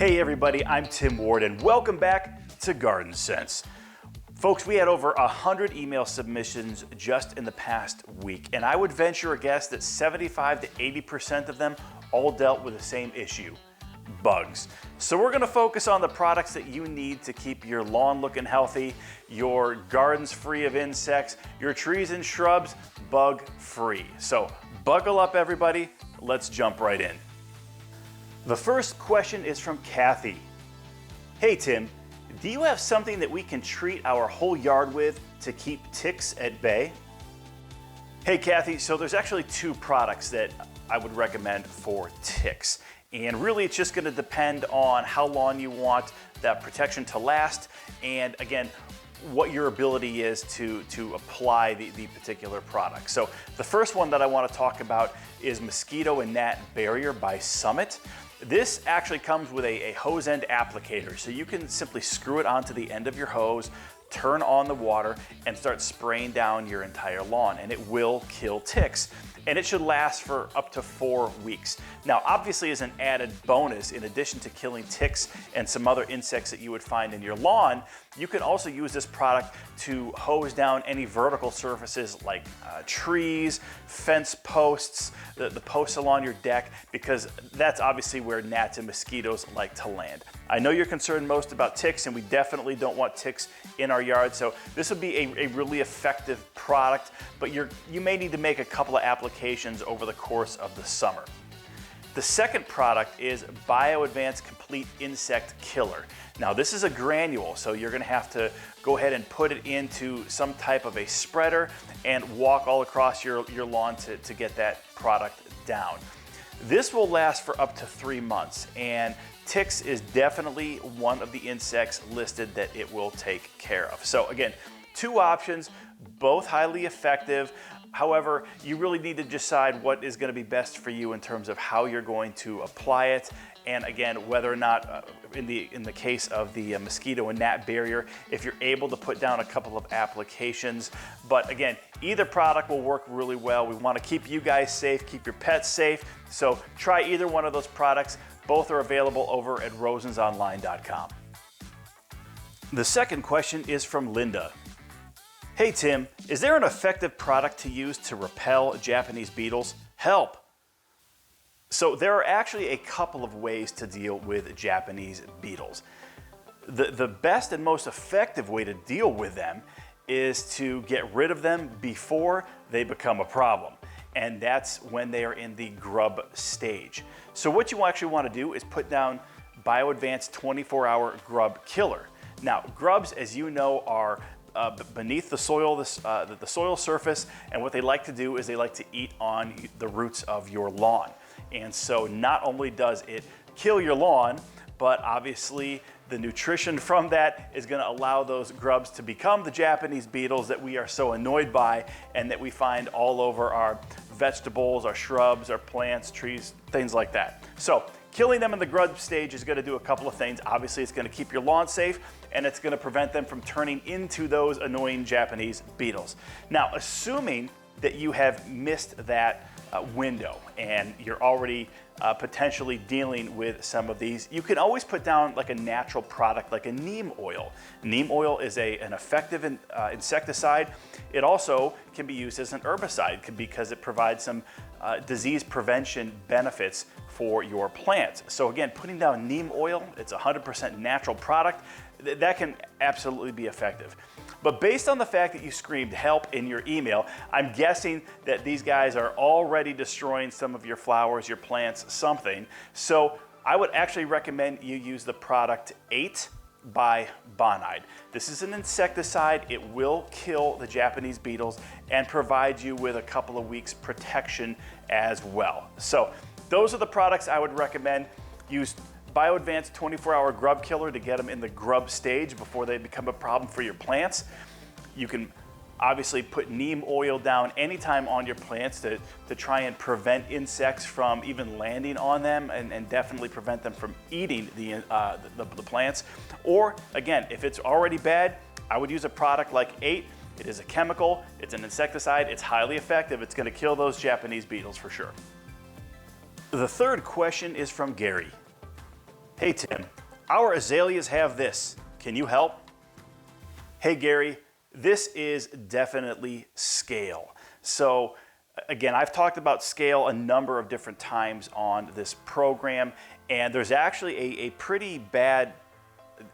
Hey everybody, I'm Tim Ward and welcome back to Garden Sense. Folks, we had over 100 email submissions just in the past week, and I would venture a guess that 75 to 80% of them all dealt with the same issue: bugs. So we're gonna focus on the products that you need to keep your lawn looking healthy, your gardens free of insects, your trees and shrubs bug free. So buckle up everybody, let's jump right in. The first question is from Kathy. Hey Tim, do you have something that we can treat our whole yard with to keep ticks at bay? Hey Kathy, so there's actually two products that I would recommend for ticks. And really it's just gonna depend on how long you want that protection to last, and again, what your ability is to apply the particular product. So the first one that I want to talk about is Mosquito and Gnat Barrier by Summit. This actually comes with a hose end applicator, so you can simply screw it onto the end of your hose, turn on the water, and start spraying down your entire lawn, and it will kill ticks. And it should last for up to 4 weeks. Now, obviously as an added bonus, in addition to killing ticks and some other insects that you would find in your lawn, you can also use this product to hose down any vertical surfaces like trees, fence posts, the posts along your deck, because that's obviously where gnats and mosquitoes like to land. I know you're concerned most about ticks, and we definitely don't want ticks in our yard, so this would be a really effective product, but you may need to make a couple of applications over the course of the summer. The second product is BioAdvance Complete Insect Killer. Now this is a granule, so you're gonna have to go ahead and put it into some type of a spreader and walk all across your lawn to get that product down. This will last for up to 3 months, and ticks is definitely one of the insects listed that it will take care of. So again, two options, both highly effective. However, you really need to decide what is going to be best for you in terms of how you're going to apply it, and again, whether or not, in the case of the mosquito and gnat barrier, if you're able to put down a couple of applications. But again, either product will work really well. We want to keep you guys safe, keep your pets safe, so try either one of those products. Both are available over at rosensonline.com. The second question is from Linda. Hey Tim, is there an effective product to use to repel Japanese beetles? Help! So there are actually a couple of ways to deal with Japanese beetles. The best and most effective way to deal with them is to get rid of them before they become a problem. And that's when they are in the grub stage. So what you actually want to do is put down BioAdvance 24-hour Grub Killer. Now, grubs, as you know, are beneath the soil, the soil surface, and what they like to do is they like to eat on the roots of your lawn. And so not only does it kill your lawn, but obviously the nutrition from that is going to allow those grubs to become the Japanese beetles that we are so annoyed by and that we find all over our vegetables, our shrubs, our plants, trees, things like that. So killing them in the grub stage is going to do a couple of things. Obviously, it's going to keep your lawn safe, and it's going to prevent them from turning into those annoying Japanese beetles. Now, assuming that you have missed that window and you're already potentially dealing with some of these, you can always put down like a natural product like a neem oil. Neem oil is an effective insecticide. It also can be used as an herbicide because it provides some disease prevention benefits for your plants. So again, putting down neem oil, it's a 100% natural product, that can absolutely be effective. But based on the fact that you screamed help in your email, I'm guessing that these guys are already destroying some of your flowers, your plants, something. So I would actually recommend you use the product 8 by Bonide. This is an insecticide. It will kill the Japanese beetles and provide you with a couple of weeks protection as well. So those are the products I would recommend. Use BioAdvance 24-hour Grub Killer to get them in the grub stage before they become a problem for your plants. You can obviously put neem oil down anytime on your plants to try and prevent insects from even landing on them, and definitely prevent them from eating the plants. Or again, if it's already bad, I would use a product like 8. It is a chemical, it's an insecticide, it's highly effective, it's going to kill those Japanese beetles for sure. The third question is from Gary. Hey Tim, our azaleas have this. Can you help? Hey Gary, this is definitely scale. So again, I've talked about scale a number of different times on this program, and there's actually a pretty bad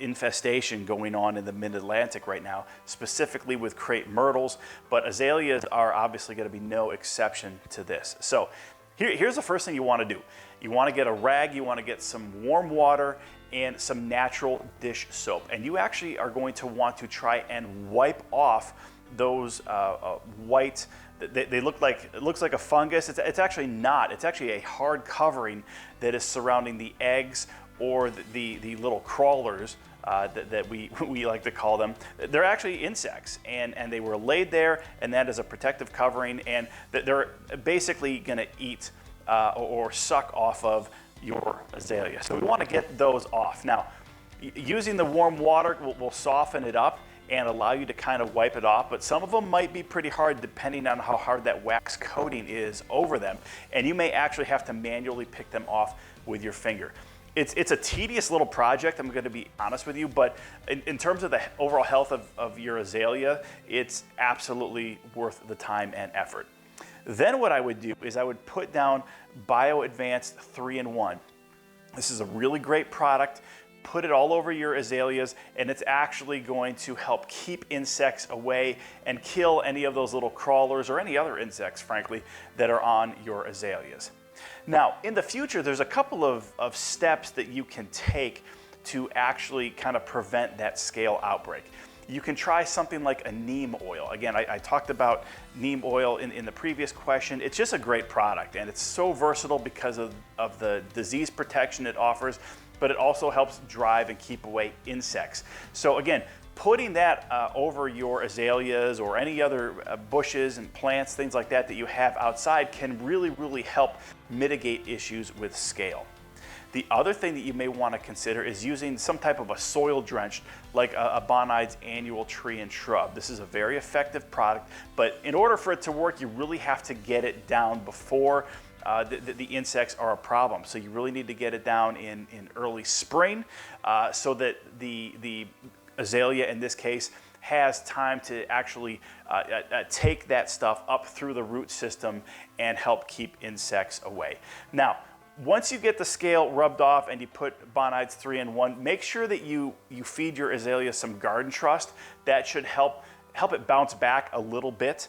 infestation going on in the mid-Atlantic right now, specifically with crepe myrtles, but azaleas are obviously going to be no exception to this. So here's the first thing you want to do. You want to get a rag, you want to get some warm water and some natural dish soap, and you actually are going to want to try and wipe off those white, they look like, it looks like a fungus. It's actually not. It's actually a hard covering that is surrounding the eggs or the little crawlers that we like to call them. They're actually insects, and they were laid there, and that is a protective covering, and they're basically going to eat or suck off of your azalea. So we want to get those off. Now, using the warm water will soften it up and allow you to kind of wipe it off, but some of them might be pretty hard depending on how hard that wax coating is over them, and you may actually have to manually pick them off with your finger. It's a tedious little project, I'm going to be honest with you, but in terms of the overall health of your azalea, it's absolutely worth the time and effort. Then what I would do is I would put down Bio Advanced 3-in-1. This is a really great product. Put it all over your azaleas, and it's actually going to help keep insects away and kill any of those little crawlers or any other insects, frankly, that are on your azaleas. Now, in the future, there's a couple of steps that you can take to actually kind of prevent that scale outbreak. You can try something like a neem oil. Again, I talked about neem oil in the previous question. It's just a great product, and it's so versatile because of the disease protection it offers, but it also helps drive and keep away insects. So again, putting that over your azaleas or any other bushes and plants, things like that you have outside can really help mitigate issues with scale. The other thing that you may want to consider is using some type of a soil drench like a Bonnide's Annual Tree and Shrub. This is a very effective product, but in order for it to work, you really have to get it down before the insects are a problem. So you really need to get it down in early spring so that the azalea in this case has time to actually take that stuff up through the root system and help keep insects away. Now, once you get the scale rubbed off and you put Bonnide's 3-in-1, make sure that you feed your azalea some Garden Trust. That should help it bounce back a little bit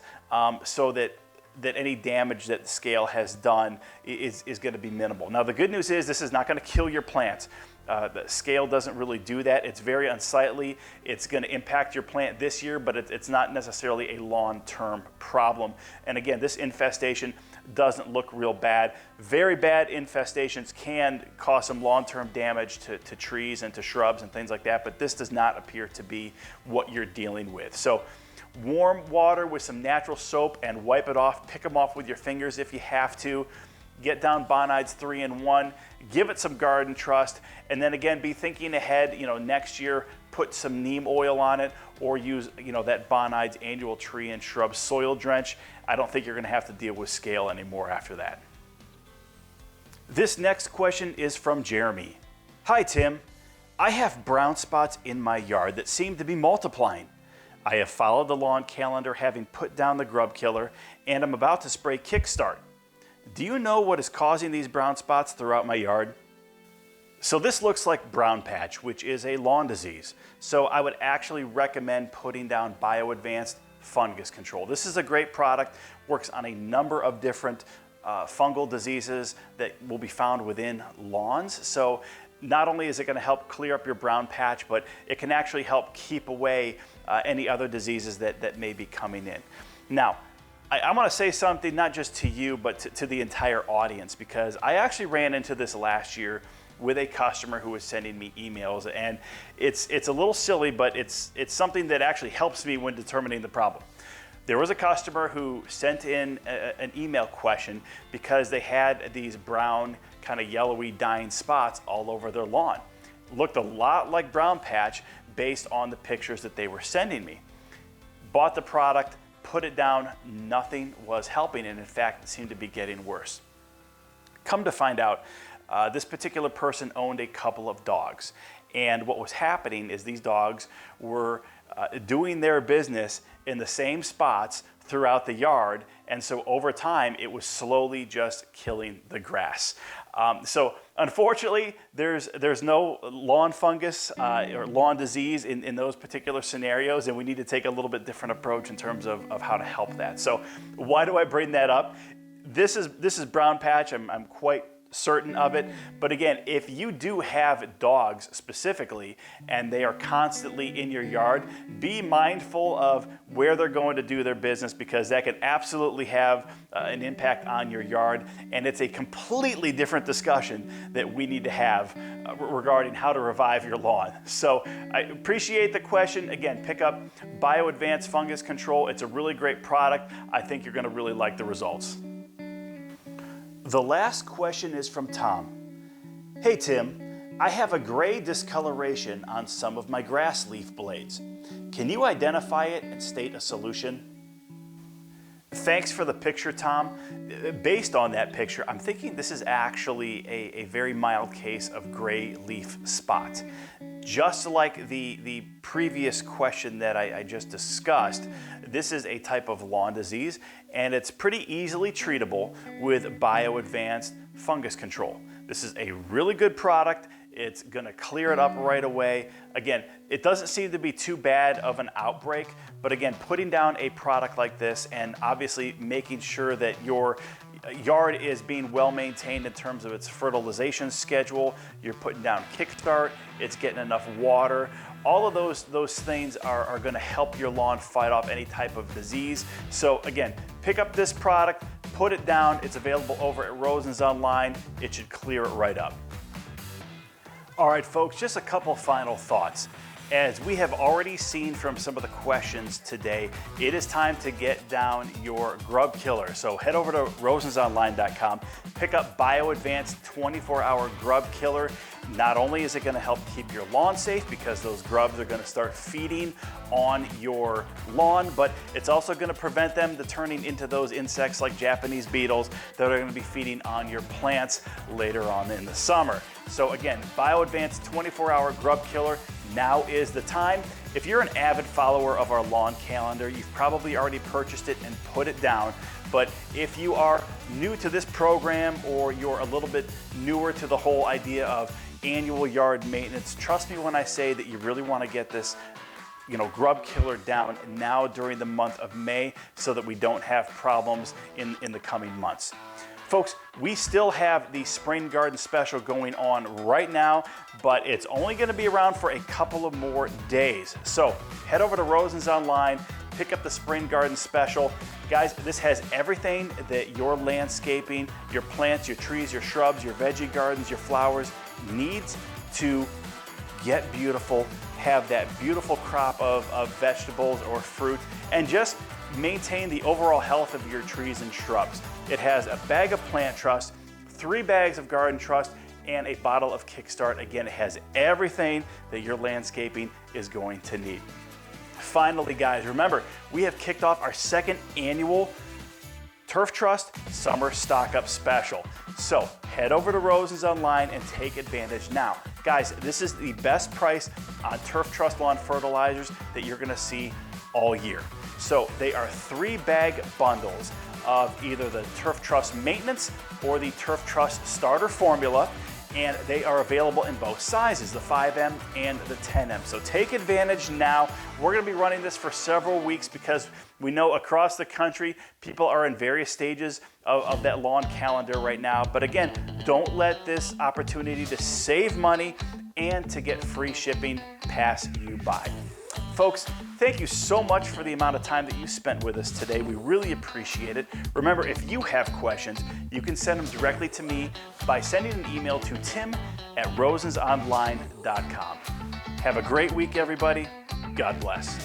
so that any damage that the scale has done is going to be minimal. Now, the good news is this is not going to kill your plants. The scale doesn't really do that. It's very unsightly. It's going to impact your plant this year, but it's not necessarily a long-term problem. And again, this infestation doesn't look real bad. Very bad infestations can cause some long-term damage to trees and to shrubs and things like that, but this does not appear to be what you're dealing with. So warm water with some natural soap and wipe it off. Pick them off with your fingers if you have to. Get down Bonnide's 3-in-1, give it some Garden Trust, and then again, be thinking ahead, next year, put some neem oil on it or use, that Bonnide's Annual Tree and Shrub soil drench. I don't think you're gonna have to deal with scale anymore after that. This next question is from Jeremy. Hi, Tim. I have brown spots in my yard that seem to be multiplying. I have followed the lawn calendar having put down the grub killer, and I'm about to spray Kickstart. Do you know what is causing these brown spots throughout my yard? So this looks like brown patch, which is a lawn disease. So I would actually recommend putting down Bio Advanced fungus control. This is a great product, works on a number of different fungal diseases that will be found within lawns. So not only is it going to help clear up your brown patch, but it can actually help keep away any other diseases that may be coming in. Now, I want to say something not just to you, but to the entire audience, because I actually ran into this last year with a customer who was sending me emails, and it's a little silly, but it's something that actually helps me when determining the problem. There was a customer who sent in an email question because they had these brown, kind of yellowy dying spots all over their lawn. Looked a lot like brown patch based on the pictures that they were sending me. Bought the product, put it down, nothing was helping, and in fact, it seemed to be getting worse. Come to find out, This particular person owned a couple of dogs. And what was happening is these dogs were doing their business in the same spots throughout the yard, and so over time it was slowly just killing the grass. So unfortunately, there's no lawn fungus or lawn disease in those particular scenarios, and we need to take a little bit different approach in terms of how to help that. So why do I bring that up? This is brown patch. I'm quite certain of it. But again, if you do have dogs specifically and they are constantly in your yard, be mindful of where they're going to do their business, because that can absolutely have an impact on your yard. And it's a completely different discussion that we need to have regarding how to revive your lawn. So I appreciate the question. Again, pick up Bio Advanced Fungus Control. It's a really great product. I think you're going to really like the results. The last question is from Tom. Hey Tim, I have a gray discoloration on some of my grass leaf blades. Can you identify it and state a solution? Thanks for the picture, Tom. Based on that picture, I'm thinking this is actually a very mild case of gray leaf spot. Just like the previous question that I just discussed, this is a type of lawn disease, and it's pretty easily treatable with Bio Advanced Fungus Control. This is a really good product. It's gonna clear it up right away. Again, it doesn't seem to be too bad of an outbreak, but again, putting down a product like this and obviously making sure that your yard is being well maintained in terms of its fertilization schedule, you're putting down kickstart, it's getting enough water. All of those things are going to help your lawn fight off any type of disease. So again, pick up this product, put it down. It's available over at Rosen's Online. It should clear it right up. All right, folks, just a couple final thoughts. As we have already seen from some of the questions today, it is time to get down your grub killer. So head over to rosensonline.com, pick up Bio Advanced 24-hour grub killer. Not only is it going to help keep your lawn safe because those grubs are going to start feeding on your lawn, but it's also going to prevent them to turning into those insects like Japanese beetles that are going to be feeding on your plants later on in the summer. So again, Bio Advanced 24-hour grub killer. Now is the time. If you're an avid follower of our lawn calendar, you've probably already purchased it and put it down. But if you are new to this program or you're a little bit newer to the whole idea of annual yard maintenance, trust me when I say that you really want to get this grub killer down now during the month of May so that we don't have problems in the coming months. Folks, we still have the Spring Garden Special going on right now, but it's only going to be around for a couple of more days. So head over to Rosen's Online, pick up the Spring Garden Special. Guys, this has everything that your landscaping, your plants, your trees, your shrubs, your veggie gardens, your flowers needs to get beautiful, have that beautiful crop of vegetables or fruit, and just maintain the overall health of your trees and shrubs. It has a bag of Plant Trust, 3 bags of Garden Trust, and a bottle of Kickstart. Again, it has everything that your landscaping is going to need. Finally, guys, remember, we have kicked off our 2nd annual Turf Trust Summer Stock Up Special. So head over to Rosen's Online and take advantage now. Guys, this is the best price on Turf Trust lawn fertilizers that you're gonna see all year. So they are 3-bag bundles of either the Turf Trust Maintenance or the Turf Trust Starter Formula, and they are available in both sizes, the 5M and the 10M. So take advantage now. We're gonna be running this for several weeks because we know across the country, people are in various stages of that lawn calendar right now. But again, don't let this opportunity to save money and to get free shipping pass you by. Folks, thank you so much for the amount of time that you spent with us today. We really appreciate it. Remember, if you have questions, you can send them directly to me by sending an email to tim@rosensonline.com. Have a great week, everybody. God bless.